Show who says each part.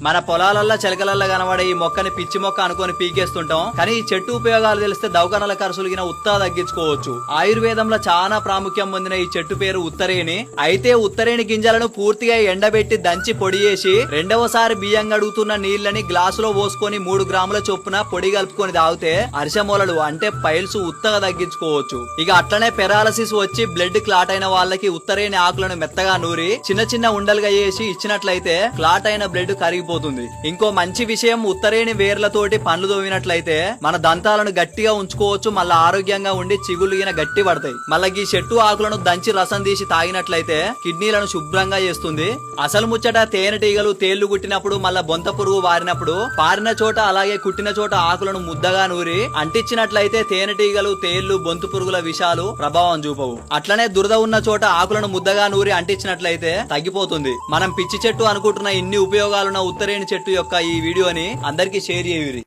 Speaker 1: మన పొలాలల్లో చిలకలల్లో కనబడే ఈ మొక్కని పిచ్చి మొక్క అనుకొని పీకేస్తుంటాం. కానీ ఈ చెట్టు ఉపయోగాలు తెలిస్తే దవాఖానాల ఖర్చులు ఉత్తా తగ్గించుకోవచ్చు. ఆయుర్వేదంలో చాలా ప్రాముఖ్యం పొందిన ఈ చెట్టు పేరు ఉత్తరేణి. అయితే ఉత్తరేణి గింజలను పూర్తిగా ఎండబెట్టి దంచి పొడి చేసి రెండవసారి బియ్యం గడుగుతున్న నీళ్లని గ్లాసులో పోసుకొని 3 గ్రాముల చొప్పున పొడి కలుపుకొని తాగితే అరిసెమూలలు అంటే పైల్స్ ఉత్తగా తగ్గించుకోవచ్చు. ఇక అట్లనే పెరాలసిస్ వచ్చి బ్లడ్ క్లాట్ అయిన వాళ్ళకి ఉత్తరేణి ఆకులను మెత్తగా నూరి చిన్న చిన్న ఉండలుగా చేసి ఇచ్చినట్లయితే క్లాట్ అయిన బ్లడ్ కరిగిపోతుంది. ఇంకో మంచి విషయం, ఉత్తరేణి వేర్లతోటి పండ్లు తోమినట్లయితే మన దంతాలను గట్టిగా ఉంచుకోవచ్చు. మళ్ళా ఆరోగ్యంగా ఉండి చిగుళ్ళు గట్టి పడతాయి. మళ్ళీ ఈ చెట్టు ఆకులను దంచి రసం తీసి తాగినట్లయితే కిడ్నీలను శుభ్రంగా చేస్తుంది. అసలు ముచ్చట తేనెటీగలు తేళ్లు కుట్టినప్పుడు మళ్ళా బొంత పురుగు వారినప్పుడు పారిన చోట అలాగే కుట్టిన చోట ఆకులను ముద్దగా నూరి అంటించినట్లయితే తేనెటీగలు తేళ్లు బొంతు పురుగుల విషాలు ప్రభావం చూపవు. అట్లనే దురద ఉన్న చోట ఆకులను ముద్దగా నూరి అంటించినట్లయితే తగ్గిపోతుంది. మనం పిచ్చి చెట్టు అనుకుంటున్న ఇన్ని ఉపయోగాలున్న ఉత్తరేణి చెట్టు యొక్క ఈ వీడియోని అందరికీ షేర్ చేయురి.